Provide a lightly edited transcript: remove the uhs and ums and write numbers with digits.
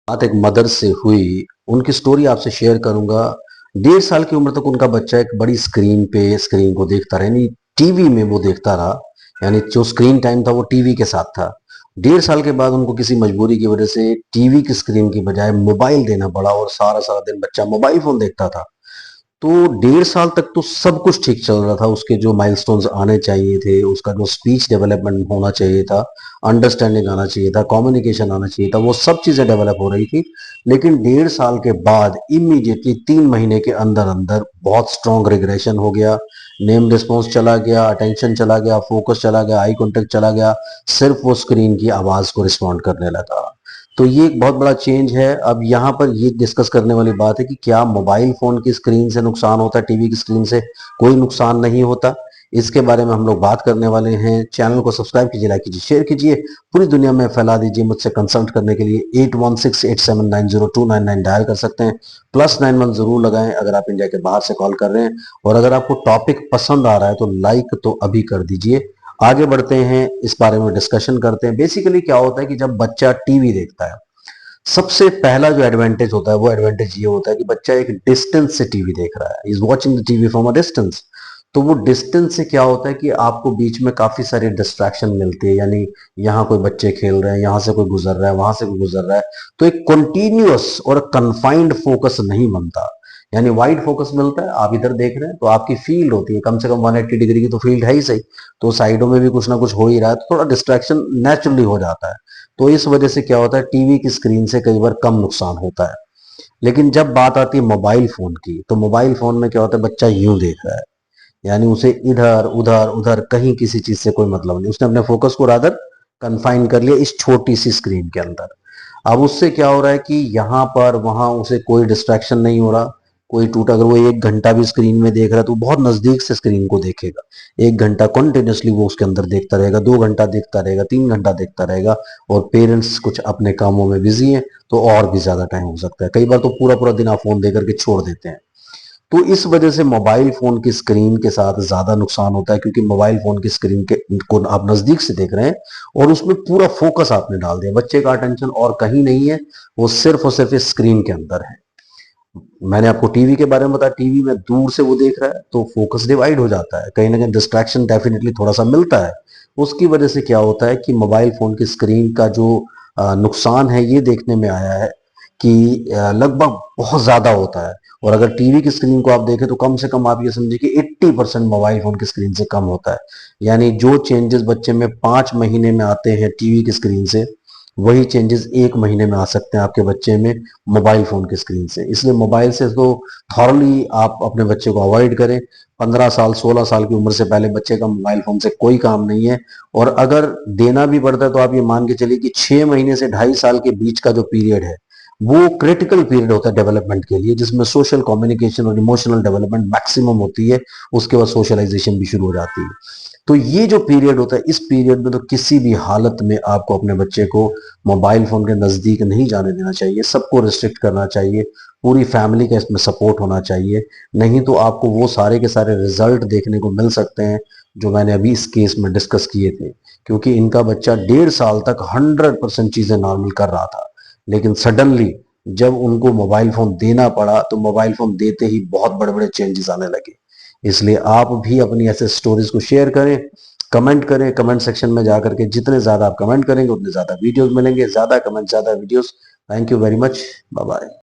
बात एक मदर से हुई, उनकी स्टोरी आपसे शेयर करूंगा। 1.5 साल की उम्र तक उनका बच्चा एक बड़ी स्क्रीन पे स्क्रीन को देखता रहा, यानी टीवी में वो देखता रहा। यानी जो स्क्रीन टाइम था वो टीवी के साथ था। 1.5 साल के बाद उनको किसी मजबूरी की वजह से टीवी की स्क्रीन की बजाय मोबाइल देना पड़ा और सारा सारा दिन बच्चा मोबाइल फोन देखता था। तो 1.5 साल तक तो सब कुछ ठीक चल रहा था, उसके जो माइलस्टोन्स आने चाहिए थे, उसका जो स्पीच डेवलपमेंट होना चाहिए था, अंडरस्टैंडिंग आना चाहिए था, कम्युनिकेशन आना चाहिए था, वो सब चीजें डेवलप हो रही थी। लेकिन 1.5 साल के बाद इमीडिएटली 3 महीने के अंदर अंदर बहुत स्ट्रॉन्ग रिग्रेशन हो गया। नेम रिस्पॉन्स चला गया, अटेंशन चला गया, फोकस चला गया, आई कॉन्टेक्ट चला गया, सिर्फ वो स्क्रीन की आवाज को रिस्पॉन्ड करने लगा। तो ये एक बहुत बड़ा चेंज है। अब यहाँ पर ये डिस्कस करने वाली बात है कि क्या मोबाइल फोन की स्क्रीन से नुकसान होता है, टीवी की स्क्रीन से कोई नुकसान नहीं होता। इसके बारे में हम लोग बात करने वाले हैं। चैनल को सब्सक्राइब कीजिए, लाइक कीजिए, शेयर कीजिए, पूरी दुनिया में फैला दीजिए। मुझसे कंसल्ट करने के लिए 8168790299 डायल कर सकते हैं। +91 जरूर लगाएं अगर आप इंडिया के बाहर से कॉल कर रहे हैं। और अगर आपको टॉपिक पसंद आ रहा है तो लाइक तो अभी कर दीजिए। आगे बढ़ते हैं, इस बारे में डिस्कशन करते हैं। बेसिकली क्या होता है कि जब बच्चा टीवी देखता है, सबसे पहला जो एडवांटेज होता है वो एडवांटेज ये होता है कि बच्चा एक डिस्टेंस से टीवी देख रहा है, is watching the TV from a distance. तो वो डिस्टेंस से क्या होता है कि आपको बीच में काफी सारे डिस्ट्रैक्शन मिलते हैं, यानी यहाँ कोई बच्चे खेल रहे हैं, यहाँ से कोई गुजर रहा है, वहां से कोई गुजर रहा है। तो एक कंटिन्यूअस और कंफाइंड फोकस नहीं बनता, यानी वाइड फोकस मिलता है। आप इधर देख रहे हैं तो आपकी फील्ड होती है कम से कम 180 डिग्री की, तो फील्ड है ही सही। तो साइडों में भी कुछ ना कुछ हो ही रहा है, तो थोड़ा डिस्ट्रैक्शन नेचुरली हो जाता है। तो इस वजह से क्या होता है, टीवी की स्क्रीन से कई बार कम नुकसान होता है। लेकिन जब बात आती है मोबाइल फोन की, तो मोबाइल फोन में क्या होता है, बच्चा यूं देख रहा है, यानी उसे इधर उधर उधर कहीं किसी चीज से कोई मतलब नहीं, उसने अपने फोकस को रादर कन्फाइन कर लिया इस छोटी सी स्क्रीन के अंदर। अब उससे क्या हो रहा है कि यहाँ पर वहां उसे कोई डिस्ट्रैक्शन नहीं हो रहा। कोई टूटा, अगर वो 1 घंटा भी स्क्रीन में देख रहा है तो बहुत नजदीक से स्क्रीन को देखेगा। 1 घंटा कंटिन्यूसली वो उसके अंदर देखता रहेगा, 2 घंटा देखता रहेगा, 3 घंटा देखता रहेगा। और पेरेंट्स कुछ अपने कामों में बिजी हैं तो और भी ज्यादा टाइम हो सकता है। कई बार तो पूरा पूरा दिन आप फोन देकर के छोड़ देते हैं। तो इस वजह से मोबाइल फोन की स्क्रीन के साथ ज्यादा नुकसान होता है, क्योंकि मोबाइल फोन की स्क्रीन के को आप नजदीक से देख रहे हैं और उसमें पूरा फोकस आपने डाल दिया। बच्चे का अटेंशन और कहीं नहीं है, वो सिर्फ और सिर्फ इस स्क्रीन के अंदर है। मैंने आपको टीवी के बारे में बताया, टीवी में दूर से वो देख रहा है तो फोकस डिवाइड हो जाता है, कहीं ना कहीं डिस्ट्रैक्शन डेफिनेटली थोड़ा सा मिलता है। उसकी वजह से क्या होता है कि मोबाइल फोन की स्क्रीन का जो नुकसान है ये देखने में आया है कि लगभग बहुत ज्यादा होता है। और अगर टीवी की स्क्रीन को आप देखें तो कम से कम आप ये समझिए कि 80% मोबाइल फोन की स्क्रीन से कम होता है। यानी जो चेंजेस बच्चे में 5 महीने में आते हैं टीवी की स्क्रीन से, वही चेंजेस 1 महीने में आ सकते हैं आपके बच्चे में मोबाइल फोन की स्क्रीन से। इसलिए मोबाइल से तो थॉरली आप अपने बच्चे को अवॉइड करें। 15 साल 16 साल की उम्र से पहले बच्चे का मोबाइल फोन से कोई काम नहीं है। और अगर देना भी पड़ता है तो आप ये मान के चलिए कि 6 महीने से 2.5 साल के बीच का जो पीरियड है वो क्रिटिकल पीरियड होता है डेवलपमेंट के लिए, जिसमें सोशल कम्युनिकेशन और इमोशनल डेवलपमेंट मैक्सिमम होती है। उसके बाद सोशलाइजेशन भी शुरू हो जाती है। तो ये जो पीरियड होता है, इस पीरियड में तो किसी भी हालत में आपको अपने बच्चे को मोबाइल फोन के नजदीक नहीं जाने देना चाहिए, सबको रिस्ट्रिक्ट करना चाहिए। पूरी फैमिली का इसमें सपोर्ट होना चाहिए। नहीं तो आपको वो सारे के सारे रिजल्ट देखने को मिल सकते हैं जो मैंने अभी इस केस में डिस्कस किए थे। क्योंकि इनका बच्चा 1.5 साल तक 100% चीजें नॉर्मल कर रहा था, लेकिन सडनली जब उनको मोबाइल फोन देना पड़ा तो मोबाइल फोन देते ही बहुत बड़े बड़े चेंजेस आने लगे। इसलिए आप भी अपनी ऐसे स्टोरीज को शेयर करें, कमेंट करें। कमेंट सेक्शन में जाकर के जितने ज्यादा आप कमेंट करेंगे उतने ज्यादा वीडियोस मिलेंगे, ज्यादा कमेंट ज्यादा videos. Thank you very much, bye bye.